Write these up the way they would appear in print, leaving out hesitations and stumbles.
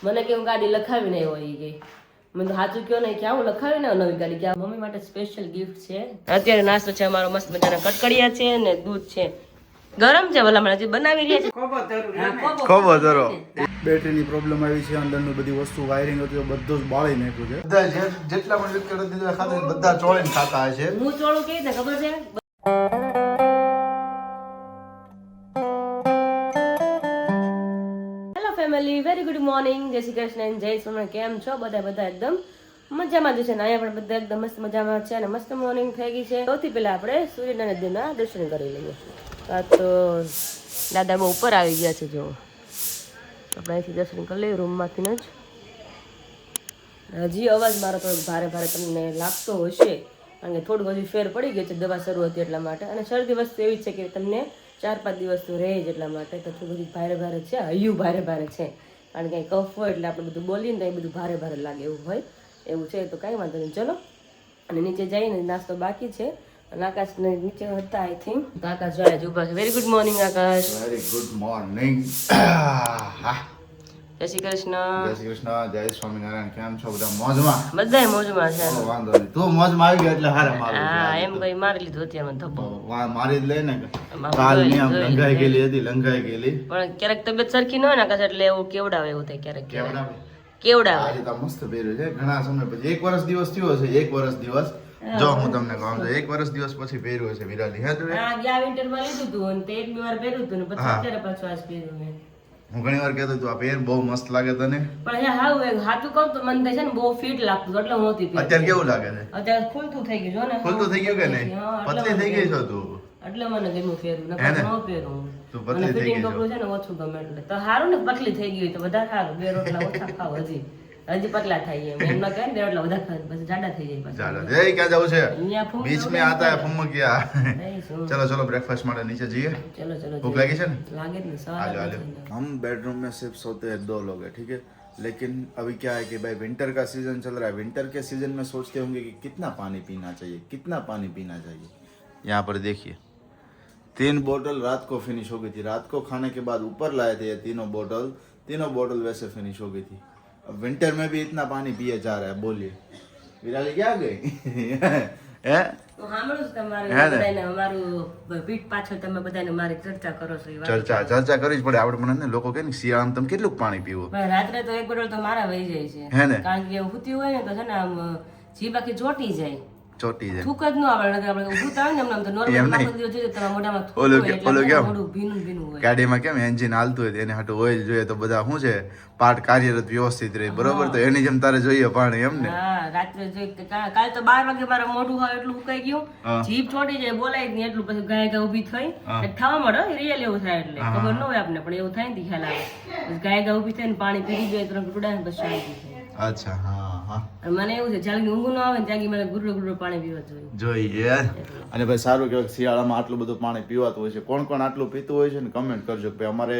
મને કે હું ગાડી લખાવી નહીં હોય કે મને તો સાચું કયો નહીં કે આવું લખાવી ને નવી ગાડી કે મમ્મી માટે સ્પેશિયલ ગિફ્ટ છે. અત્યારે નાસ્તો છે અમારો મસ્ત મજાના કટકડિયા છે ને દૂધ છે ગરમ છે ભલા હજી બનાવી રહ્યા છે ખોબો ધરો બેટરીની પ્રોબ્લેમ આવી છે અંદરનું બધી વસ્તુ વાયરિંગ હતું બધું જ બાળી નાખ્યું છે બધા જેટલા પણ વ્યક્તિઓ દીધા ખાતા બધા ચોળીને ખાતા છે. હું ચોળું કેવી રીતે ખબર છે ફેમિલી વેરી ગુડ મોર્નિંગ જય શ્રી કૃષ્ણ જય સોમનાથ કેમ છો બધા એકદમ મજામાં જ છે ને અહીંયા પણ બધા એકદમ મસ્ત મજામાં છે અને મસ્ત મોર્નિંગ થઈ ગઈ છે. સૌથી પહેલા આપણે સૂર્યનારાયણના દર્શન કરી લઈએ. આ તો દાદા બહુ ઉપર આવી ગયા છે જો આપણે અહીંથી દર્શન કરી લઈએ રૂમમાંથી જ. હજી અવાજ મારો થોડોક ભારે ભારે તમને લાગતો હશે કારણ કે થોડુંક હજી ફેર પડી ગયો છે દવા શરૂ હતી એટલા માટે અને શરદી વસ્તુ એવી છે કે તમને 4-5 દિવસ તો રહે જ એટલા માટે તો થોડું બધું ભારે છે હૈયું ભારે છે કારણ કે કફ હોય એટલે આપણે બધું બોલીએ ને તો એ બધું ભારે લાગે એવું હોય એવું છે તો કાંઈ વાંધો નહીં. ચલો અને નીચે જઈને નાસ્તો બાકી છે અને આકાશ નીચે હતા આઈ થિંક તો આકાશ જોયા જ ઉભા છે. Very good morning Akash. Very good morning. જય શ્રી કૃષ્ણ. જય શ્રી કૃષ્ણ. જય સ્વામિનારાયણ. કેમ છો બધા? મોજમાં? બધાય મોજમાં છે. વાંધો નહીં તું મોજમાં આવી ગયો એટલે હારે મારું. હા એમ કઈ મારી લીધું અત્યારે ધબ્બો મારી જ લઈ ને કાલ ની આમ લંઘાઈ ગયેલી હતી લંઘાઈ ગયેલી પણ ક્યારેક તબિયત સરખી ન હોય ને આકાશ એટલે એવું કેવડાવે એવું થાય ક્યારેક કેવડાવે. આજે તો મસ્ત પહેર્યું છે ઘણા સમય પછી 1 વર્ષ દિવસ થયો છે 1 વર્ષ દિવસ જો હું તમને કહું તો 1 વર્ષ દિવસ પછી પહેર્યું છે વિરાલી. હે તું? હા ગયા વિન્ટર માં લીધું હતું અને તે 1-2 વાર પહેર્યું હતું ને પછી અત્યારે પાછું આજ પહેર્યું મેં. હું ઘણી વાર કહેતો તું આ પહેર બહુ મસ્ત લાગે તને પણ હા હાથું કહું તો મને છે ને બહુ ફિટ લાગતું એટલે હું નહોતી પહેરતી. અત્યારે કેવું લાગે છે? અત્યારે ખુલતું થઈ ગયું જો ને ખુલતું થઈ ગયું કે નહીં? પતલી થઈ ગઈ છો તું એટલે મને ગમ્યું પહેરવું ન પહેરું તું પતલી થઈ ગઈ છો કપડું છે ને ઓછું ગમે એટલે તો સારું ને પતલી થઈ ગઈ તો વધારે સારું બે રોટલા ઓછા ખાવ હજી પતલા થાય એમ ના કહે ને બે રોટલા વધારે ખાવ પછી જાડા થઈ જાય ચાલો એ ક્યાં જવું છે? બીચ में आता है फुम्मकिया. चलो ब्रेकफास्ट માટે નીચે જઈએ. चलो भूख लगी है ना? लागे ना सवाल हम बेडरूम में सिर्फ सोते हैं 2 लोग हैं ठीक है लेकिन अभी क्या है कि भाई विंटर का सीजन चल रहा है. विंटर के सीजन में सोचते होंगे कि कितना पानी पीना चाहिए यहाँ पर देखिए 3 बोतल रात को फिनिश हो गई थी. रात को खाने के बाद ऊपर लाए थे ये तीनों बोतल वैसे फिनिश हो गई थी. अब विंटर में भी इतना पानी पिए जा रहा है. बोलिए विराली क्या गई है તો સાંભળું છું તમારે બધાને અમારું પીઠ પાછળ તમે બધાને મારી ચર્ચા કરો છો. ચર્ચા કરવી જ પડે આપણે મને લોકો કે શિયાળામાં તમે કેટલું પાણી પીવું? રાત્રે તો 1 બોટલ તો મારા વહી જાય છે હે ને કારણ કે હુતી હોય ને તો છે ને આમ જીભ આખી ચોટી જાય થૂક જ ન આવે આપણે ઊભું થાય ને એમ તો નોર્મલ આખો દિવસ જોઈએ તમારા મોઢામાં થૂક હોય એટલે મોઢું ભીનું હોય. ગાડીમાં કેમ એન્જિન હાલતું હોય એને હાટું ઓઇલ જોઈએ તો બધા શું છે પાર્ટ કાર્યરત વ્યવસ્થિત રહે બરોબર તો એની જેમ તારે જોઈએ પાણી એમ ને. હા રાત્રે જોઈએ કાલ તો 12 વાગે મારા મોઢું હોય એટલું સુકાઈ ગયું જીભ ચોટી જાય બોલાય જ નહીં એટલું પછી ગાય ઊભી થઈ થવા મળે રિયલ એવું થાય એટલે ખબર ન હોય આપણે પણ એવું થાય ને ખ્યાલ આવે ગાય ઊભી થઈને પાણી પી જાય 3 ઘૂંટડા ને પછી શાંતિ થાય. અચ્છા હા મને એવું છે જ્યાં ઊંઘ ન આવે ને ત્યાં મને ગુરડું પાણી પીવા જોઈએ. અને ભાઈ સારું કહેવાય શિયાળામાં આટલું બધું પાણી પીવાતું હોય છે. કોણ આટલું પીતું હોય છે ને કમેન્ટ કરજો કે અમારે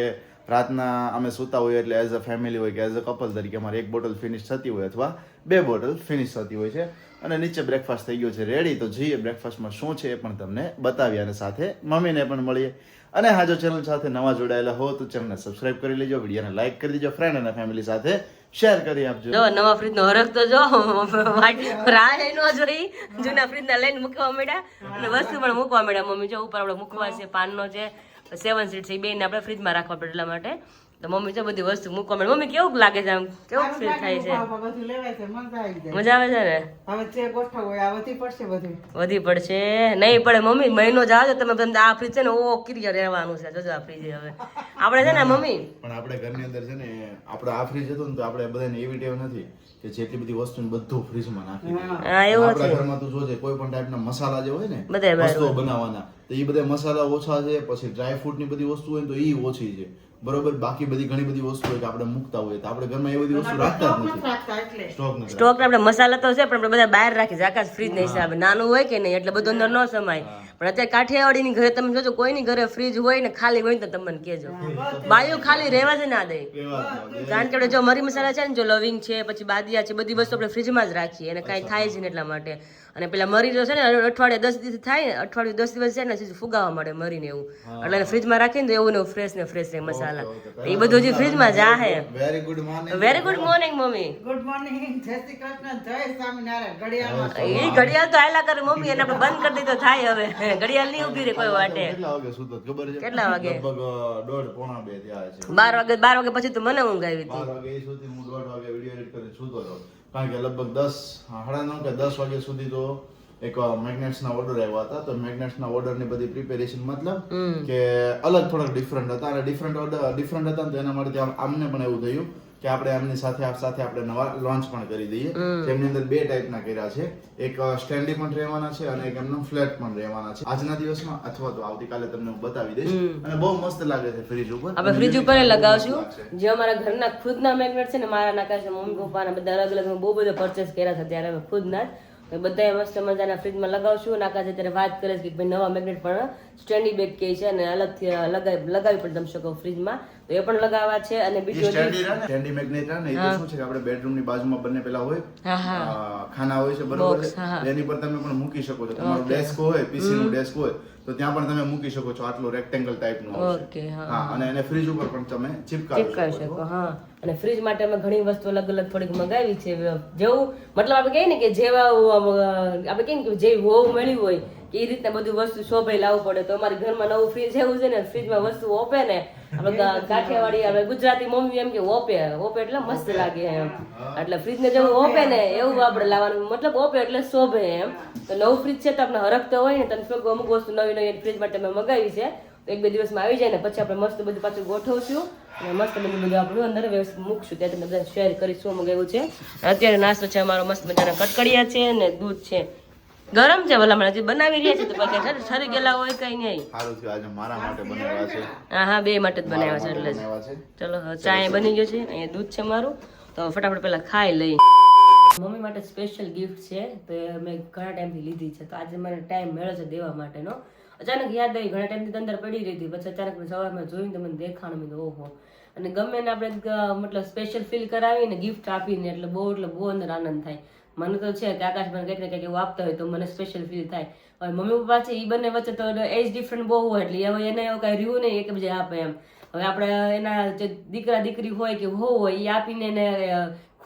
રાતના અમે સૂતા હોઈએ એટલે એઝ અ ફેમિલી હોય કે એઝ અ કપલ તરીકે અમારે 1 બોટલ ફિનિશ થતી હોય અથવા 2 બોટલ ફિનિશ થતી હોય છે. અને નીચે બ્રેકફાસ્ટ થઈ ગયો છે રેડી તો જઈએ બ્રેકફાસ્ટમાં શું છે એ પણ તમને બતાવીએ અને સાથે મમ્મીને પણ મળીએ. અને હા જો ચેનલ સાથે નવા જોડાયેલા હો તો ચેનલને સબસ્ક્રાઇબ કરી લેજો વિડીયોને લાઈક કરી દેજો ફ્રેન્ડ અને ફેમિલી સાથે શેર કરી આપજો. જો નવા ફ્રીજ નો હરખ તો જો રાહ નો જોઈ જૂના ફ્રીજ ના લઈને મૂકવા મળ્યા અને વસ્તુ પણ મૂકવા મળ્યા. મમ્મી જો ઉપર આપણે મૂકવા છે પાનનો છે 7 સીટ છે બે ને આપણે ફ્રીજમાં રાખવા પડે એટલા માટે તો મમ્મી છે બધી વસ્તુ મૂકવા મળે. મમ્મી કેવું લાગે છે આમ કેવું ફીલ થાય છે? મજા આવે છે ને? વધી પડશે નહીં પડે મમ્મી મહિનો જાવ તમે આ ફ્રીજ છે ને ઓ ક્રિયા રહેવાનું છે જોજો આ ફ્રીજ હવે આપણે છે ને મમ્મી પણ આપણે ઘરની અંદર છે ને આપણે આ ફ્રીજ હતું ને તો આપણે બધાને એવી ટેવ નથી કે જેટલી બધી વસ્તુ બધું ફ્રીજમાં નાખી આપણા ઘરમાં તું જોજે કોઈ પણ ટાઈપના મસાલા જે હોય ને વસ્તુઓ બનાવવાના તો એ બધા મસાલા ઓછા છે પછી ડ્રાય ફ્રૂટ ની બધી વસ્તુ હોય તો એ ઓછી છે બરોબર. બાકી બધી ઘણી બધી વસ્તુ હોય કે આપણે મૂકતા હોય તો આપણે ઘરમાં એ બધી વસ્તુ રાખતા જ નથી. સ્ટોક આપણે મસાલા તો છે પણ આપણે બધા બહાર રાખી આકાશ ફ્રીજ ના હિસાબે નાનું હોય કે નહીં એટલે બધું અંદર ન સમાય પણ અત્યારે કાઠિયાવાડીની ઘરે તમે જોજો કોઈની ઘરે ફ્રીજ હોય ને ખાલી હોય ને તો તમને કહેજો બાયું ખાલી રહેવા જ ના દે કારણ કે આપણે જો મરી મસાલા છે ને જો લવિંગ છે પછી બાદિયા છે બધી વસ્તુ આપણે ફ્રીજમાં જ રાખીએ અને કાંઈ થાય છે ને એટલા માટે અને પેલા મરી જો છે ને અઠવાડિયે 10 દિવસ થાય ને અઠવાડિયે 10 દિવસ છે ને સીધું ફુગાવા મળે મરીને એવું એટલે એને ફ્રીજમાં રાખીને તો એવું ને ફ્રેશ ને ફ્રેશ રહે મસાલા એ બધું હજી ફ્રીજમાં જ હે very good morning mummy good morning જય શ્રી કૃષ્ણ જય સ્વામિનારાયણ ઘડિયાળમાં એ ઘડિયાળ તો હાલા કરે મમ્મી એને આપણે બંધ કરી દીધો થાય હવે ઘડિયાળ નહીં ઊભી રહે કોઈ વાટે કેટલા વાગે સુતો ખબર છે કેટલા વાગે લગભગ 1:30 પોણા 2 થયા છે 12 વાગે પછી તો મને ઊંઘ આવી હતી 12 વાગે એ સુધી હું 1:30 વાગે વિડિયો એડિટ કરીને સુતો હતો કારણ કે લગભગ 9:30 કે 10 વાગ્યા સુધી તો એક મેગ્નેટ્સ ના ઓર્ડર આવ્યા હતા તો મેગ્નેટ્સ ના ઓર્ડર ની બધી પ્રિપેરેશન મતલબ કે અલગ થોડાક ડિફરન્ટ હતા અને ડિફરન્ટ હતા તો એના માટે આમને પણ એવું થયું કે આપણે એમની સાથે આપણે નવા લોન્ચ પણ કરી દઈએ જેમની અંદર 2 ટાઈપના કર્યા છે એક સ્ટેન્ડી પણ રહેવાના છે અને એક એમનો ફ્લેટ પણ રહેવાના છે આજના દિવસમાં અથવા તો આવતીકાલે તમને હું બતાવી દઈશ અને બહુ મસ્ત લાગે છે ફ્રીજ ઉપર આપણે ફ્રીજ ઉપર લગાવશું જે અમારા ઘરના ખુદના મેગ્નેટ છે ને મારા નાખા છે મમ્મી પપ્પાના બધા અલગ અલગ બહુ બધા પરચેસ કર્યા છે ત્યારે અમે ખુદના બધા મસ્ત મજાના ફ્રીજમાં લગાવશું નાકા છે ત્યારે વાત કરે છે કે ભાઈ નવા મેગ્નેટ પણ સ્ટેન્ડી બેગ કે છે અને અલગથી લગાવી પણ તમે શકો ફ્રીજમાં તો એ પણ લગાવવા છે અને બીજું સ્ટેન્ડી મેગ્નેટ ને એ તો શું છે કે આપણે બેડરૂમ ની બાજુમાં બંને પેલા હોય ખાના હોય છે બરોબર એની પર તમે પણ મૂકી શકો છો તમારો ડેસ્ક હોય પીસી નું ડેસ્ક હોય તો ત્યાં પણ તમે મૂકી શકો છો આટલું રેક્ટેંગલ ટાઈપ નું ઓકે હા અને એને ફ્રીજ ઉપર પણ તમે ચિપકાવી શકો હા અને ફ્રીજ માટે અમે ઘણી વસ્તુ અલગ અલગ થોડીક મંગાવી છે જેવું મતલબ આપણે કહીએ ને કે જેવા આપણે કહીએ કે જેવી હોવું મળ્યું હોય કે એ રીતના બધી વસ્તુ શોભાઈ લાવવું પડે તો અમારી ઘરમાં નવું ફ્રીજ એવું છે ને ફ્રીજમાં વસ્તુ ઓપે ને આપણે કાઠિયાવાડી આપણે ગુજરાતી મમ્મી એમ કે ઓપે એટલે મસ્ત લાગે એમ એટલે ફ્રીજ ને જેવું ઓપે ને એવું આપણે લાવવાનું મતલબ ઓપે એટલે શોભે એમ તો નવું ફ્રીજ છે તો આપણે હરખતો હોય ને તમે અમુક વસ્તુ નવી નવી ફ્રીજ માટે અમે મગાવી છે તો 1-2 દિવસમાં આવી જાય ને પછી આપણે મસ્ત બધું પાછું ગોઠવશું અને મસ્ત બધું આપણું અંદર વ્યવસ્થિત મૂકશું ત્યાં તમને બધા શેર કરીશું શું મગાવ્યું છે અત્યારે નાસ્તો છે અમારો મસ્ત મજાના કટકડિયા છે ને દૂધ છે ગરમ છે ભલા મને હજી બનાવી રહ્યા છે તો પછી સરી ગયેલા હોય કઈ નહીં સારું થયું આજે મારા માટે બનાવ્યા છે હા બે માટે જ બનાવ્યા છે એટલે ચલો ચા બની ગયો છે અહીંયા દૂધ છે મારું તો ફટાફટ પેલા ખાઈ લઈ મમ્મી માટે સ્પેશિયલ ગિફ્ટ છે તો મેં ઘણા ટાઈમથી લીધી છે તો આજે મને ટાઈમ મળ્યો છે દેવા માટેનો અચાનક યાદ આવી ઘણા ટાઈમથી અંદર પડી રહી હતી પછી અચાનક સવારમાં જોઈને મને દેખાણ મેં ઓહો અને ગમે ને આપણે મતલબ સ્પેશિયલ ફીલ કરાવીને ગિફ્ટ આપીને એટલે બહુ અંદર આનંદ થાય મને તો છે કે આકાશમાં કંઈક ને કંઈક એવું આપતા હોય તો મને સ્પેશિયલ ફીલ થાય હવે મમ્મી પપ્પા છે એ બંને વચ્ચે તો એજ ડિફરન્ટ બહુ હોય એટલે હવે એને એવું કાંઈ રહ્યું નહીં એકબીજા આપે એમ હવે આપણે એના જે દીકરા દીકરી હોય કે વહુ હોય એ આપીને એને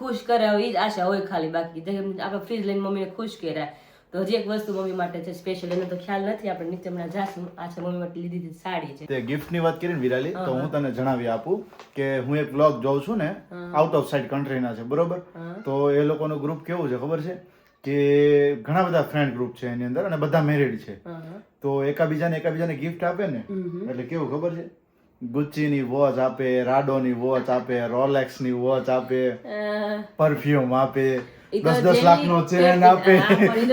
ખુશ કરે એ જ આશા હોય ખાલી બાકી આપણે ફ્રીજ લઈને મમ્મીને ખુશ કર્યા તો હજી એક વસ્તુ મમ્મી માટે છે સ્પેશિયલ એને તો ખ્યાલ નથી આપણે નીચે હમણાં જાશું આ છે મમ્મી માટે લીધી સાડી છે તે ગિફ્ટ ની વાત કરીને વિરાલી તો હું તને જણાવી આપું કે હું એક વ્લોગ જોઉં છું ને આઉટ ઓફ સાઇડ કન્ટ્રીના છે બરોબર તો એ લોકોનું ગ્રુપ કેવું છે ખબર છે કે ઘણા બધા ફ્રેન્ડ ગ્રુપ છે એની અંદર અને બધા મેરિડ છે તો એકાબીજાને ગિફ્ટ આપે ને એટલે કેવું ખબર છે ગુચ્ચી ની વોચ આપે રાડો ની વોચ આપે રોલેક્સ ની વોચ આપે પરફ્યુમ આપે 10-10 લાખ નો ચેન આપે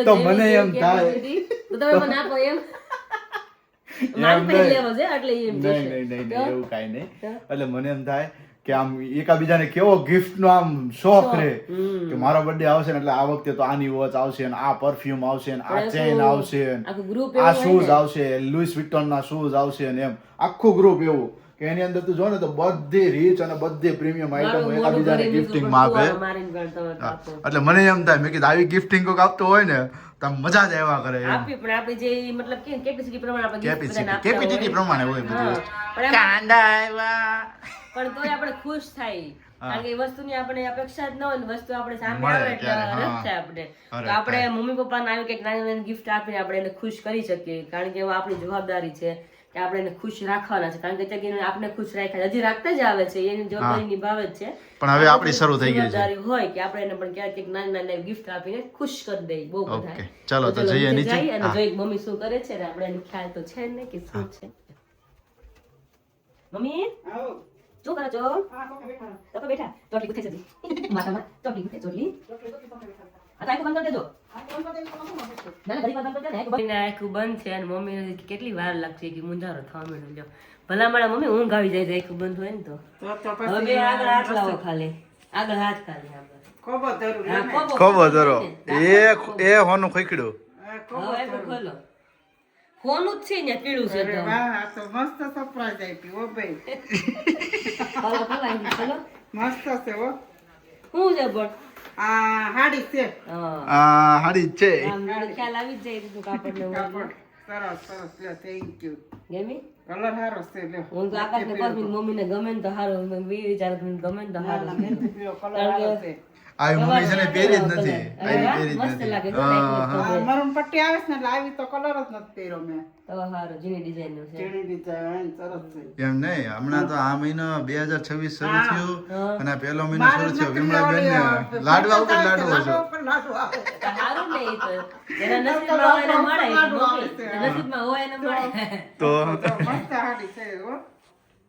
તો મને એમ થાય નહીં એવું કઈ નહીં એટલે મને એમ થાય કે આમ એકાબીજાને કેવો ગિફ્ટ નો આમ શોખ રહે કે મારો બર્થડે આવશે ને એટલે આ વખતે તો આની વોચ આવશે ને આ પરફ્યુમ આવશે ને આ ચેન આવશે આ શૂઝ આવશે લુઈસ વિક્ટોન ના શૂઝ આવશે ને એમ આખું ગ્રુપ એવું કે એની અંદર તું જો ને તો બધી રીચ અને બધી પ્રીમિયમ આઈટમ એકાબીજાને ગિફ્ટિંગ માં આપે એટલે મને એમ થાય મેં કીધું આવી ગિફ્ટિંગ કોક આપતો હોય ને તો મજા જ આવ્યા કરે આપી પણ આપણી જે મતલબ કે કેપેસિટી પ્રમાણે આપણે કેપેસિટી પ્રમાણે હોય બધું કાંડા આવ્યા પણ તોય આપણે ખુશ થાય કારણ કે એ વસ્તુની આપણે અપેક્ષા જ ન હોય ને વસ્તુ આપણે સામે આવે એટલે રસ થાય આપણે તો આપણે મમ્મી પપ્પાને આવી કંઈક નાની નાની ગિફ્ટ આપીને આપણે એને ખુશ કરી શકીએ કારણ કે આપણી જવાબદારી છે કે આપણે એને ખુશ રાખવાના છે કારણ કે અત્યારે આપણે ખુશ રાખ્યા હજી રાખતા જ આવે છે એની જવાબદારી નિભાવે જ છે પણ હવે આપણી શરૂ થઈ ગઈ છે જવાબદારી હોય કે આપણે એને પણ ક્યાંક નાની નાની ગિફ્ટ આપીને ખુશ કરી દઈએ બહુ બધા ચાલો તો જઈએ નીચે અને જોઈએ મમ્મી શું કરે છે ને આપણે એને ખ્યાલ તો છે ને કે શું છે મમ્મી શું કરો છો તો બેઠા ચોટલી ગુથે જતી માથામાં ચોટલી ગુથે ચોટલી આ બંધ કરી દેજો આખું બંધ છે અને મમ્મી કેટલી વાર લાગશે કે મુંજારો થવા માંડ્યો ભલા મારા મમ્મી ઊંઘ આવી જાય આખું બંધ હોય ને તો હવે આગળ હાથ લાવો ખાલી આગળ હાથ ખાલી ખોબો ધરો એ હોનું ખીકડું હવે ખોલો હોનું જ છે ને પીળું છે અરે એકદમ. વાહ, આ તો મસ્ત સરપ્રાઈઝ આપી હો ભાઈ. હલો હલો આવી ચલો મસ્ત છે હો. શું છે પણ આ હાડી છે. હા આ હાડી જ છે આમ ખ્યાલ આવી જ જાય તું કાપડ ને કાપડ સરસ સરસ લ્યો, થેન્ક યુ. ગમી કલર સારો છે લ્યો. હું તો આકાશ ને કહું મમ્મી ને ગમે ને તો સારું મેં બી વિચાર કર્યું ગમે ને તો સારું મહેંદી પીળો કલર સારો છે. આ મમ્મી છે ને પહેરી જ નથી અરે વાહ, પહેરી જ મસ્ત નથી લાગે જો હા, લાઈટ આ મરૂન પટ્ટી આવે છે ને એટલે આવી તો કલર જ નથી પહેર્યો મેં. તો સારું જૂની ડિઝાઇન નું છે ચીણી ડિઝાઇન સરસ છે. એમ નહીં હમણાં તો આ મહિનો 2026 શરૂ થયો અને પહેલો મહિનો મારે શરૂ થયો નકરી વિમળાબેન ને ઓલી, લાડવા ઉપર લાડુ લાડવો છો ઉપર લાડુ આવે. તો સારું ને ઈ તો જેના નસીબમાં હોય એને મળે ઈ તો મમ્મી. જેના નસીબમાં હોય એને મળે તો તો મસ્ત હાડી છે હો.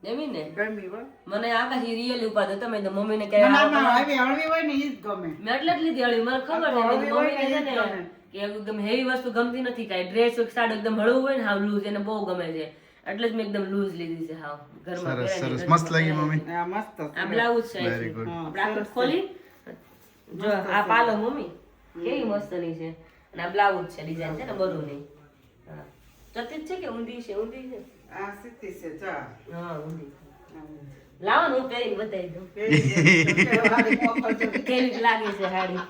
જમી ને ગમી હો. મને આકાશ રિયલી ઉપાડ તમે તો મમ્મીને કે ના, ના, આવી હળવી હોય ને ઈ જ ગમે. મેં એટલે જ લીધી હળી મને ખબર છે હળવી હોય મમ્મીને છે ને ને કે એકદમ હેવી વસ્તુ ગમતી નથી કાંઈ ડ્રેસ સાડી એકદમ હળવું હોય ને હાવ લૂઝ એને બહુ ગમે છે એટલે જ મેં એકદમ લૂઝ લીધી છે હાવ ઘરમાં સરસ પહેરાય ને સરસ ઘરમાં મસ્ત લાગી પહેરાય. મમ્મી આ મસ્ત છે. આ બ્લાઉઝ છે Very good. આપણે આખું ખોલી જો આ પાલો મમ્મી કેવી મસ્તની છે અને આ બ્લાઉઝ છે ડિઝાઇન છે ને બરું નહીં હા ચતી જ છે કે ઊંધી છે ઊંધી છે આ સીધી છે જા. હા ઊંધી લાવો ને હું પહેરીને બતાવી દઉં પેલી છે, વાળી મોકલજો. કેવી લાગે છે સાડી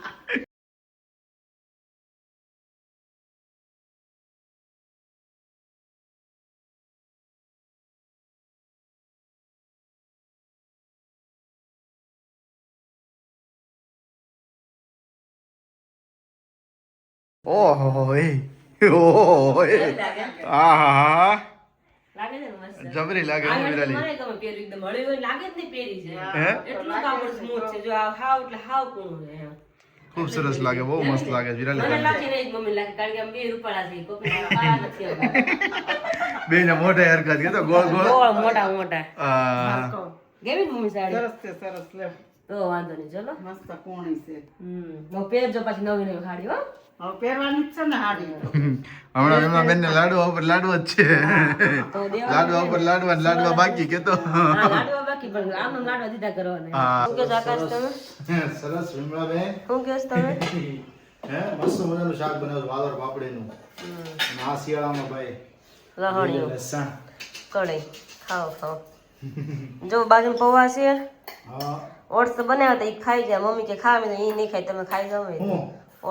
ઓહો એ ઓહો એ કેવી લાગે આહા લાગે છે ને મસ્ત જબરી લાગે આ મમ્મી મને રાલી ગમે પહેરી એકદમ હળવી હોય લાગે જ નહીં પહેરી છે હે એટલું કાપડ સ્મૂથ છે જો આ હાવ એટલે હાવ કૂણું છે એમ. ખૂબ સરસ લાગે બહુ મસ્ત લાગે મને વિરાલી લાગે નહીં જ મમ્મી લાગે કારણ કે આમ બે રૂપાળા છે કોપી કાળા નથી આવતા. બે ને મોઢે હરકત કે તો ગોળ ગોળ ગોળ મોટા મોટા આ કહો. કેવી મમ્મી સાડી સરસ છે સરસ લે. તો વાંધો નહીં ચલો મસ્ત કોણી છે. હું પહેરજો પાછી નવી નવી સાડી હો હવે પહેરવાની જ છે ને હાડી તો. હમણાં એમાં બેન ને લાડવા ઉપર લાડવા જ છે તો દેવા લાડવા ઉપર લાડવા ને લાડવા બાકી કે તો હા લાડવા બાકી પણ આમ લાડવા દીધા કરવાના હા. શું કે આકાશ તમે સરસ વિમળાબેન શું કહો છો તમે હે મસ્ત મજાનું શાક બનાવ્યું વાલર પાપડીનું અને આ શિયાળામાં ભાઈ લહણિયું લસણ કઢી ખાઓ ખાઓ જો બાજુ પૌવા છે હા ઓટ્સ તો બનાવ્યા હતા એ ખાઈ જાય મમ્મી કે ખાવા મેં એ નહીં ખાય તમે ખાઈ જાઓ હું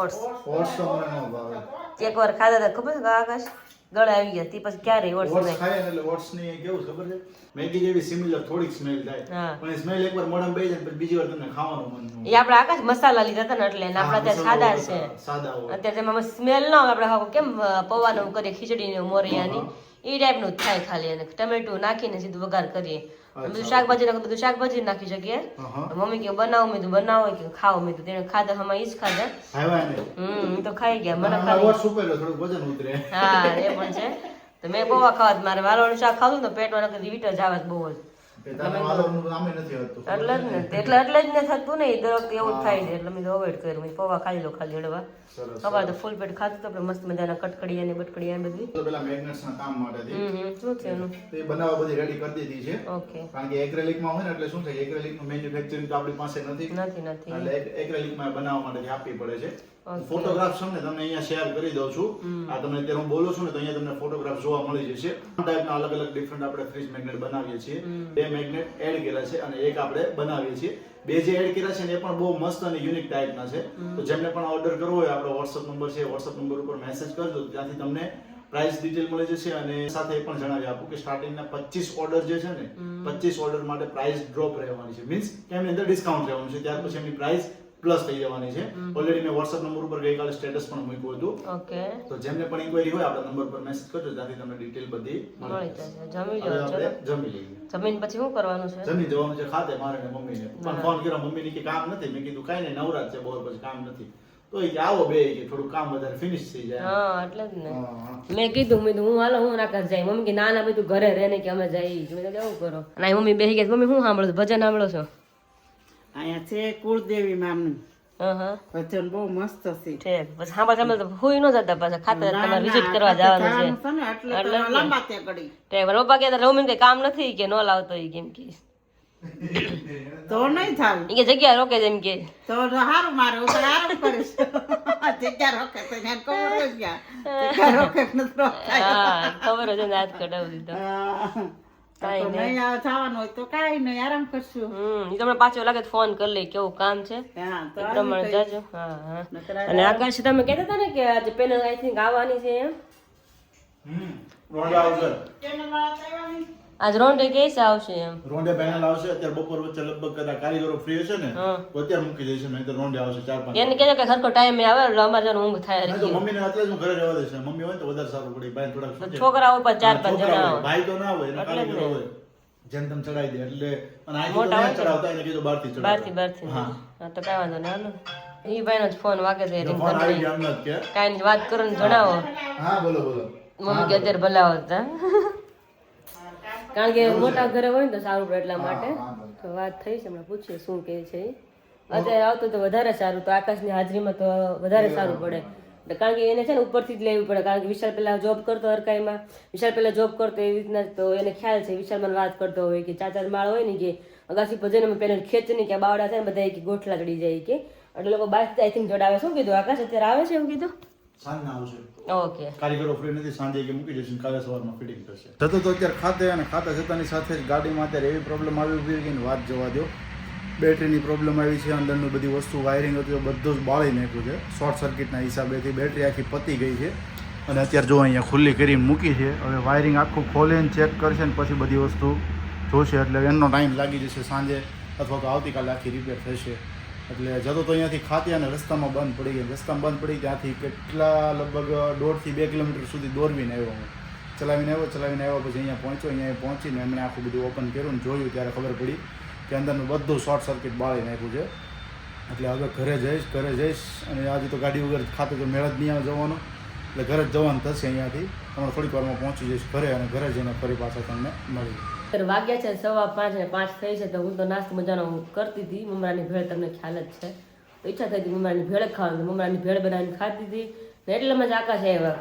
ઓટ્સ ઓટ્સ તો મને ન ભાવે એક વાર ખાધા હતા ખબર છે કે આકાશ ગળે આવી ગયા તે પછી ક્યારે ઓટ્સ ઓટ્સ નહીં ખાય ને એટલે ઓટ્સ ની કેવું ખબર છે મેગી જેવી સિમિલર થોડીક સ્મેલ થાય હા. પણ સ્મેલ એકવાર મોઢામાં બેસી જાય પછી બીજી વાર તમને ખાવાનું મન ન એ આપણે આકાશ મસાલા લીધા હતા ને એટલે ને આપણા ત્યાં સાદા છે સાદા હોય અત્યારે તેમાં સ્મેલ ના આવે આપણે કેમ પૌવાનું કરીએ ખીચડી ને મોરિયાની એ ટાઈપનું જ થાય ખાલી અને ટમેટું નાખીને સીધું વઘાર કરીએ બધું શાકભાજી નાખો બધું શાકભાજી નાખી શકીએ મમ્મી કે બનાવો મેં તો બનાવો કે ખાઓ મેં તો તેને ખાધા હમણાં ઈ જ ખાધા ખાવા ને ઈ તો ખાઈ ગયા મને મને ઓટ્સ ઉપર થોડું વજન ઉતરે હા એ પણ છે તો મેં પૌવા ખાવા મારે વાલોનું શાક ખાધું તો પેટમાં નકર વીટ જ આવે છે બહુ જ તને વાલોરનું નામે નથી આવતું એટલે જ ને એટલે જ ને થતું ને દર વખતે એવું જ થાય છે એટલે મેં અવોઇડ કર્યું મેં પૌવા ખાઈ લો ખાલી હળવા સરસ ખબર તો ફૂલ પેટ ખાધું તો આપણે મસ્ત મજાના કટકડિયા ને બટકડિયા ને બધું તો પેલા મેગ્નેટ્સ ના કામ માટે થી શું છે એનું તો એ બનાવવા બધી રેડી કરી દીધી છે ઓકે કારણ કે એક્રેલિક માં હોય ને એટલે શું થાય એક્રેલિક નું મેન્યુફેક્ચરિંગ તો આપણી પાસે નથી નથી એટલે એક્રેલિક માં બનાવવા માટે આપવી પડે છે Okay. ફોટોગ્રાફ્સ તમને અહીંયા શેર કરી દઉં છું આ તમને અત્યારે હું બોલું છું ને તો અહીંયા તમને ફોટોગ્રાફ જોવા મળી જશે આ ટાઈપના અલગ અલગ ડિફરન્ટ આપણે ફ્રીજ મેગ્નેટ બનાવીએ છીએ બે મેગ્નેટ એડ કર્યા છે અને એક આપણે બનાવીએ છીએ બે જે એડ કર્યા છે ને એ પણ બહુ મસ્ત અને યુનિક ટાઈપના છે તો જેમને પણ ઓર્ડર કરવો હોય આપણો WhatsApp નંબર છે WhatsApp નંબર ઉપર મેસેજ કરજો ત્યાંથી તમને પ્રાઇસ ડિટેલ મળી જશે અને સાથે એ પણ જણાવી આપું કે સ્ટાર્ટિંગના 25 ઓર્ડર જે છે ને 25 ઓર્ડર માટે પ્રાઇસ ડ્રોપ રહેવાની છે મીન્સ કે એમની અંદર ડિસ્કાઉન્ટ રહેવાનું છે ત્યાર પછી એમની પ્રાઇસ પ્લસ થઈ જવાની છે ઓલરેડી મેં WhatsApp નંબર ઉપર ગઈકાલે સ્ટેટસ પણ મૂક્યું હતું ઓકે તો જેમને પણ ઇન્ક્વાયરી હોય આપણા નંબર પર મેસેજ કરજો ત્યાંથી તમને ડિટેલ બધી મળી જશે જશે જમી હવે લો આપણે ચલો જમી લઈએ જમીન પછી શું કરવાનું છે જમી જવાનું છે ખાતે મારે ને મમ્મીને પણ ફોન કર્યો મમ્મીને કે કામ નથી મેં કીધું કાંઈ નહીં નવરાત છે બપોર પછી કામ નથી તો એ કે આવો બે કે થોડું કામ વધારે ફિનિશ થઈ જાય હા એટલે જ ને હા. મેં કીધું હું હાલો હું નાકર જાય મમ્મી કે ના ના ભાઈ તું ઘરે રહે ને કે અમે જઈએ મેં કીધું એવું કરો અને આ મમ્મી બેસી ગયા મમ્મી શું સાંભળો છો ભજન સાંભળો છો અહીંયા છે કુળદેવી મામનું હા ભજન બહુ મસ્ત છે. ઠીક પછી સાંભળ સાંભળ તો હુઈ ન જતા પાછા ખાતર ના, તમારે ના, વિઝિટ કરવા જવાનું છે જવાનું છે ને એટલે તો લાંબા ત્યાં ઘડી. ઠીક પણ પપ્પા કહેતા રમીને કઈ કામ નથી કે ન લાવતો ઈ કેમ કે તો નહીં થાય ઈ કે જગ્યા રોકે છે એમ કે તો સારું મારે હું તો આરામ કરીશ જગ્યા રોકે તો એને ખબર હોય ગયા જગ્યા રોકે કે નથી રોકતા. હા ખબર છે ને આજ કઢાવી દીધો તો નહીં આવે થવાનું હોય તો કાંઈ નહીં આરામ કરશું. ઈ તમને પાછો લાગે તો ફોન કરી લે કેવું કામ છે હા તો એ પ્રમાણે જાજો. હા હા અને આકાશ તમે કહેતા હતા ને કે આજે પેનલ આઈ થિંક આવવાની છે એમ રોંડે આવશે આજ રોંડે કેસ આવશે એમ રોંડે પેનલ આવશે અત્યારે બપોર વચ્ચે લગભગ કદાચ કારીગરો ફ્રી હશે ને હા. તો અત્યારે મૂકી દઈશું નહીં તો રોંડે આવશે 4-5. એને કહેજો કે સરખો ટાઈમે આવે એટલે અમારે જવાનું ઊંઘ થાય નહીં તો મમ્મીને અત્યારે જ હું ઘરે રહેવા દઈશ મમ્મી હોય તો વધારે સારું પડે ભાઈ થોડાક શું છે? છોકરાઓ પર 4-5 છોકરા જણા હોય. આવે ભાઈ તો ના હોય એના એટલે જ કારીગરો ને. હોય જેમ તેમ ચડાવી દે એટલે અને આ મોટા તો હોય છે. ચડાવતા એને કીધું બહારથી ચડાવતા. બહારથી હા. હા તો કાંઈ વાંધો નહીં હાલો. ઈ ભાઈનો જ ફોન વાગે છે તો ring ફોન આવી કરી ગયા એમ જ કે કાંઈ નહીં વાત કરો ને જણાવો હા બોલો બોલો મમ્મી કે અત્યારે ભલા હતા કારણ કે મોટા ઘરે હોય ને તો સારું પડે એટલા માટે તો વાત થઈ છે હમણાં પૂછીએ શું કહે છે ઈ. અત્યારે આવતું તો વધારે સારું તો આકાશની હાજરીમાં તો વધારે સારું પડે એટલે કારણ કે એને છે ને ઉપરથી જ લેવું પડે કારણ કે વિશાલ પેલા જોબ કરતો હરકાઈમાં વિશાલ પેલા જોબ કરતો એવી રીતના તો એને ખ્યાલ છે વિશાલ મને વાત કરતો હોય કે 4-4 માળ હોય ને કે અગાસી પર જઈને પેલા ખેંચ નહીં કે બાવડા થાય ને બધા કે ગોઠલા ચડી જાય કે એટલે લોકો બાય આઈ થિંક જોડાવે શું કીધું આકાશ અત્યારે આવે છે એવું કીધું સાંજના આવશે ઓકે કારીગરો ફ્રી નથી સાંજે કે મૂકી જશે કાલે સવારમાં ફિટિંગ થશે થતું તો અત્યારે ખાતે અને ખાતા જતાની સાથે જ ગાડીમાં અત્યારે એવી પ્રોબ્લેમ આવી ઊભી રહી ગઈ વાત જવા દો બેટરીની પ્રોબ્લેમ આવી છે અંદરની બધી વસ્તુ વાયરિંગ હતું એ બધું જ બાળી નાખ્યું છે શોર્ટ સર્કિટના હિસાબેથી બેટરી આખી પતી ગઈ છે અને અત્યારે જો અહીંયા ખુલ્લી કરીને મૂકી છે હવે વાયરિંગ આખું ખોલીને ચેક કરશે ને પછી બધી વસ્તુ જોશે એટલે એનો ટાઈમ લાગી જશે સાંજે અથવા તો આવતીકાલે આખી રિપેર થશે એટલે જતો તો અહીંયાથી ખાતી અને રસ્તામાં બંધ પડી ગઈ રસ્તામાં બંધ પડી ત્યાંથી કેટલા લગભગ 1.5 થી 2 કિલોમીટર સુધી દોરવીને આવ્યો હું ચલાવીને આવ્યો પછી અહીંયા પહોંચ્યો અહીંયા પહોંચીને એમણે આખું બધું ઓપન કર્યું ને જોયું ત્યારે ખબર પડી કે અંદરનું બધું શોર્ટ સર્કિટ બાળી નાખ્યું છે એટલે હવે ઘરે જઈશ અને આજે તો ગાડી વગર ખાતે તો મેળ જ નહીં આવે જવાનો એટલે ઘરે જ જવાનું થશે અહીંયાથી હમણાં થોડીક વારમાં પહોંચી જઈશ ઘરે અને ઘરે જઈને ફરી પાછા તમને મળી અત્યારે વાગ્યા છે 5:15 ને 5 થઈ છે તો હું તો નાસ્તો મજાનો કરતી હતી મમરાની ભેળ તમને ખ્યાલ જ છે તો ઈચ્છા થઈ હતી મમરાની ભેળ ખાવાની મમરાની ભેળ બનાવીને ખાતી હતી ને એટલામાં જ આકાશ આવ્યા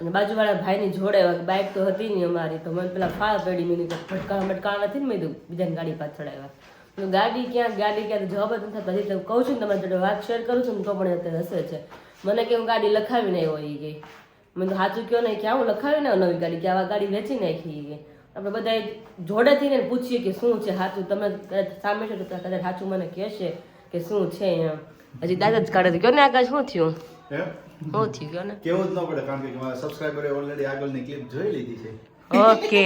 અને બાજુવાળા ભાઈની જોડે આવ્યા બાઇક તો હતી નહીં અમારી તો મને પેલા ફાળ પડી મેં ભટકા નથી ને મેં કીધું બીજાની ગાડી પાછળ આવ્યા ગાડી ક્યાં જવાબ જ નથી થતા હજી કહું છું ને તમારી જોડે વાત શેર કરું છું ને તો પણ અત્યારે હસે છે મને કે હું ગાડી લખાવીને આવ્યો એ ગઈ મેં તો સાચું કહો નહીં કે આવું લખાવીને આવ્યો નવી ગાડી કે આવા ગાડી વેચી નાખી ગઈ આપણે બધા જોડેથી ને પૂછીએ કે શું છે સાચું તમે સામે છો તો કદાચ સાચું મને કહેશે કે શું છે એમ હજી દાદા જ કાઢે કયો ને આકાશ શું થયું શું થયું કયો ને કેવું જ ન પડે કારણ કે મારા સબસ્ક્રાઈબરે ઓલરેડી આગળની ક્લિપ જોઈ લીધી છે ઓકે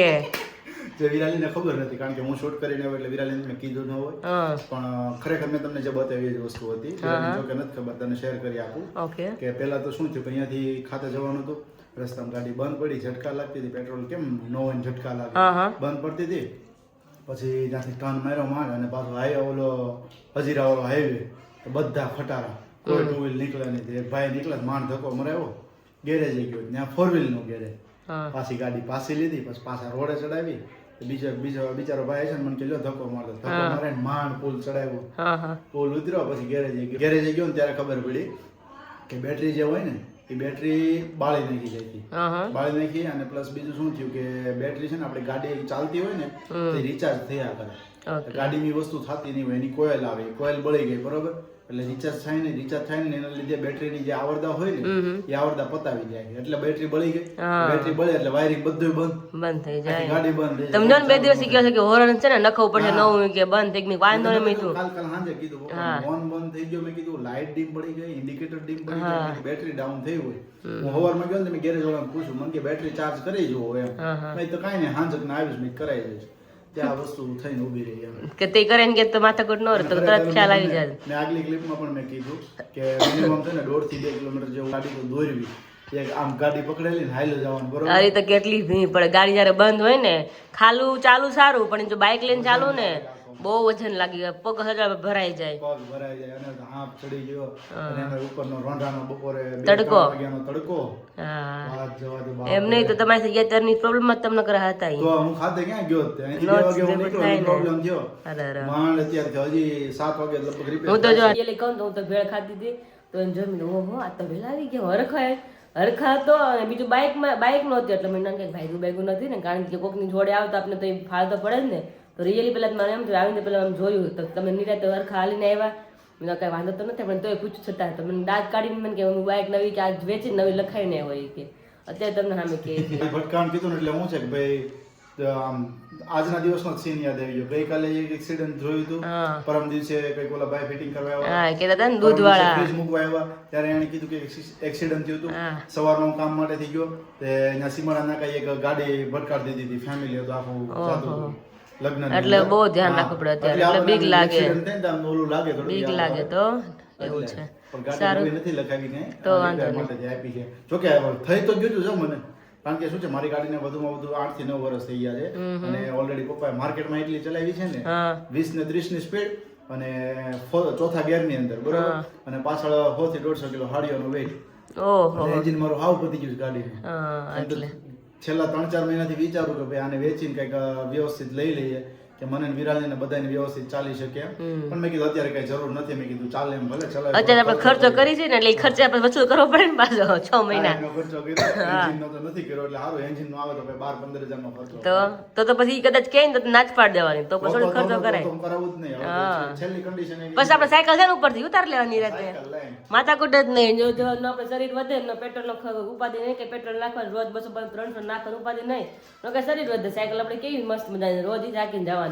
જે વિરાલીને ખબર નથી કારણ કે હું શૂટ કરીને આવ્યો એટલે વિરાલીને મેં કીધું ન હોય પણ ખરેખર મેં તમને જે બતાવી એ જ વસ્તુ હતી વિરાલીને જો કે નથી ખબર તને શેર કરી આપું ઓકે કે પહેલા તો શું થયું કે અહીંયાથી ખાતે જવાનું હતું રસ્તામાં ગાડી બંધ પડી ઝટકા લાગતી હતી પેટ્રોલ કેમ નો હોય ઝટકા લાગે બંધ પડતી હતી પછી ત્યાંથી ટર્ન માર્યો માંડ અને પાછો હાઈવે ઓલો હજીરા વાળો હાઈવે તો બધા ખટારા કોઈ ટુ વ્હીલ નીકળે નહીં એક ભાઈ નીકળે માંડ ધક્કો મરાવ્યો ગેરેજે ગયો ત્યાં 4 વ્હીલ નો ગેરેજ પાછી ગાડી પાછી લીધી પછી પાછા રોડે ચડાવી બિચારો ભાઈ છે ને મને કે લ્યો ધક્કો મારતો ધક્કો મારે માંડ પુલ ચડાવ્યો પુલ ઉતર્યો પછી ગેરેજે ગયો ને ત્યારે ખબર પડી કે બેટરી જે હોય ને એ બેટરી બાળી નાખી જતી બાળી નાખી અને પ્લસ બીજું શું થયું કે બેટરી છે ને આપણે ગાડી ચાલતી હોય ને તે રિચાર્જ થયા કરે ગાડીની વસ્તુ થતી નહીં હોય એની કોયલ આવે કોયલ બળી ગઈ બરોબર એટલે રિચાર્જ થાય ને એના લીધે બેટરીની જે આવરદા હોય ને એ આવરદા પતાવી જાય એટલે બેટરી બળી ગઈ બેટરી બળે એટલે વાયરિંગ બધું બંધ થઈ જાય ગાડી બંધ થઈ તમને બે દિવસ કહ્યો છે કે હોરન છે ને નખવું પડશે નવું કે બંધ થઈ ગઈ વાંધો નહીં મેં કાલ સાંજે કીધું ફોન બંધ થઈ ગયો મેં કીધું લાઇટ ડીમ પડી ગઈ ઇન્ડિકેટર ડીમ પડી ગઈ બેટરી ડાઉન થઈ હોય હું સવારમાં ગયો ને મેં ગેરેજ વાળાને પૂછ્યું મને કે બેટરી ચાર્જ કરી જોવો એમ મેં તો કાંઈ નહીં સાંજે ને આવીશ મેં કરાવી દઈશ ત્યાં વસ્તુ થઈને ઊભી રહી એમ કે તે કરે કે તો માથાકૂટ ન રહે તો તરત ખ્યાલ આવી જાય મેં આગલી ક્લિપમાં પણ મેં કીધું કે મિનિમમ છે ને 1.5 થી 2 કિલોમીટર જેવું ગાડી તો દોરવી એક આમ ગાડી પકડેલી ને હાઈલો જવાનું બરોબર આ રીતે કેટલી ભીડ પડે ગાડી જયારે બંધ હોય ને ખાલું ચાલુ સારું પણ જો બાઇક લઈને ચાલુ ને બહુ વજન લાગી જાય પગ હજાર ભરાઈ જાય પગ ભરાઈ જાય અને હાથ ચડી ગયો અને એમાં ઉપરનો રોંઢાનો બપોરે તડકો. 2 વાગ્યાનો તડકો વાત જવા દે બાપ. એમ નહીં તો તમારી ગેતરની પ્રોબ્લેમ જ તમને કરે હતા તો હું ખાતે ક્યાં ગયો હતો? અહીંથી 2 વાગે હું નીકળ્યો પ્રોબ્લેમ થયો માંડ અત્યારે હજી 7 વાગે લગભગ રિપેર હું તો જો કહું તો હું તો ભેળ ખાધી હતી તો એને જોઈને ઓહો આ તો ભેળ આવી ગયા હરખા હતો અને બીજું બાઇક નહોતી એટલે મેં કે ભાઈગું નથી ને કારણ કે કોકની જોડે આવતા આપણે તો એ ફાળ તો પડે જ ને તો રિયલી પહેલાં મને એમ થયું આવીને પહેલાં આમ જોયું તો તમે નિરાતે વરખા હાલીને આવ્યા મને કાંઈ વાંધો તો નથી પણ તોય પૂછ્યું છતાં તો મને દાંત કાઢીને મને કે હું બાઇક નવી કે આજ વેચીને નવી લખાઈને હોય કે અત્યારે તમને સામે કે ભટકાણ કીધું ને એટલે હું છે કે ભાઈ આમ આજના દિવસનો જ સીન યાદ આવી ગયો ગઈકાલે એક એક્સિડન્ટ જોયું હતું પરમ દિવસે કઈક ઓલા ભાઈ ફિટિંગ કરવા આવ્યા હા કહેતા હતા ને દૂધવાળા ફ્રીજ મૂકવા આવ્યા ત્યારે એણે કીધું કે એક્સિડન્ટ થયું હતું સવારમાં હું કામ માટે થઈ ગયો તે અહીંયા સીમાડા નાકા એક ગાડી ભટકાડી દીધી હતી ફેમિલી હતું આખું જાતું હતું લગ્ન એટલે બહુ ધ્યાન રાખવું પડે અત્યારે એટલે બીક લાગે ઓલું લાગે બીક લાગે તો એવું છે સારું નથી લખાવી કઈ તો વાંધો માટે જે આપી છે જોકે થઈ તો ગયું છે મને કારણ કે શું છે મારી ગાડીને વધુમાં વધુ 8 થી 9 વર્ષ થઈ ગયા છે અને ઓલરેડી પપ્પાએ માર્કેટમાં એટલી ચલાવી છે ને 20 ને 30 ની સ્પીડ અને ચોથા ગિયર ની અંદર બરોબર અને પાછળ 100 થી 150 કિલો હાડીઓનો વેઇટ ઓહો એન્જિન મારું હાવ પતી ગયું છે ગાડીનું એટલે છેલ્લા 3-4 મહિનાથી વિચારું કે ભાઈ આને વેચીને કંઈક વ્યવસ્થિત લઈ લઈએ કે મને વિરાજને બધાને વ્યવસ્થિત ચાલી શકે પણ મેં કીધું અત્યારે કઈ જરૂર નથી મેં કીધું ચાલે એમ ભલે ચલાવે અત્યારે આપણે ખર્ચો કરી છે ને એટલે એ ખર્ચે આપણે વસૂલ કરવો પડે ને પાછો 6 મહિના એનો ખર્ચો કર્યો એન્જિનનો તો નથી કર્યો એટલે સારું એન્જિન નો આવે તો ભાઈ 12-15 હજારનો ખર્ચો તો પછી કદાચ કહે ને તો નાચ પાડ દેવાની તો પછી ખર્ચો કરાય તો કરાવવું જ નહીં હવે છેલ્લી કન્ડિશન એ પછી આપણે સાયકલ છે ને ઉપરથી ઉતાર લેવાની રાતે માથાકૂટ જ નહીં જો આપણે શરીર વધે ને પેટ્રોલ નો ઉપાધિ નહીં કે પેટ્રોલ નાખવાનું રોજ 200-300 નાખવાનું ઉપાધિ નહીં તો કે શરીર વધે સાયકલ આપણે કેવી મસ્ત મજાની રોજ જ હાકીને જવાની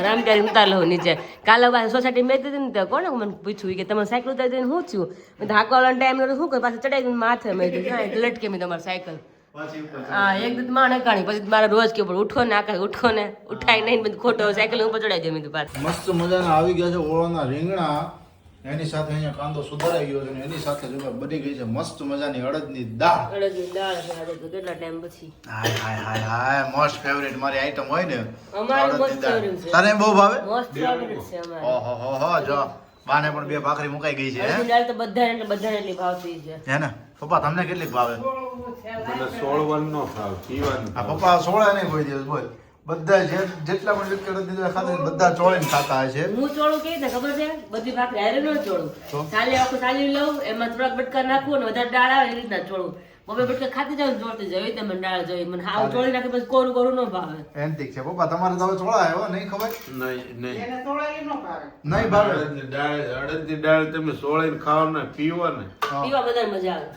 રામચારી ઉતાર લઉં નીચે કાલે સોસાયટી મેં દીધી ને તો કોને મને પૂછ્યું કે તમે સાયકલ ઉતારી દઈને શું થયું હાંકવાળાનો ટાઈમ શું કરે પાછું ચડાવી દઈને માથે મેં કીધું લટકે મેં તમારી સાયકલ હા એક દિવસ માં નકાણી પછી મારે રોજ કે ઉઠો ને આકાશ ઉઠો ને ઉઠાય નહીં બધું ખોટો સાયકલ ઉપર ચડાવી દે મેં પાછું મસ્ત મજાના આવી ગયા છે ઓળાના રીંગણા એની સાથે અહીંયા કાંદો સુધારાઈ ગયો છે અને એની સાથે જો બની ગઈ છે મસ્ત મજાની અડદની દાળ અડદની દાળ છે આજે તો કેટલા ટાઈમ પછી હાય હાય હાય હાય મોસ્ટ ફેવરિટ મારી આઈટમ હોય ને અમારી મોસ્ટ ફેવરિટ છે તને બહુ ભાવે મોસ્ટ ફેવરિટ છે અમારી ઓહો હો હો જો બાને પણ 2 ભાખરી મુકાઈ ગઈ છે અડદની દાળ તો બધાને એટલી ભાવતી છે હે ને પપ્પા તમને કેટલીક ભાવે મને 16 નો ભાવ પીવાનું આ પપ્પા સોળે નહીં કોઈ દિવસ બોલ બધા જેટલા પણ વ્યક્તિ અડદની ખાતા બધા ચોળીને ખાતા હોય છે હું ચોળું કેવી રીતે ખબર છે બધી ભાખરી હારે ન ચોળું સાલી આખું સાલી લઉં એમાં થોડાક બટકા નાખું ને વધારે દાળ આવે એ રીતના ચોળું બબે બટકા ખાતી જાવ ચોળતી જાય એ મને દાળ જોઈએ મને હાવ ચોળી નાખે પછી કોરું કોરું ન ભાવે એમ ઠીક છે પપ્પા તમારે તો હવે ચોળા આવ્યો નહીં ખબર નહીં એને તોડાવી ન ભાવે નહીં ભાવે અડદની દાળ તમે સોળીને ખાઓ ને પીવો ને પીવા બધા મજા આવે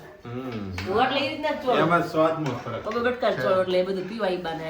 હું એટલે એ રીતના જ ચોળું એમાં સ્વાદમાં ફરક બબે બટકા ચોળું એટલે એ બધું પીવા ઈ બાને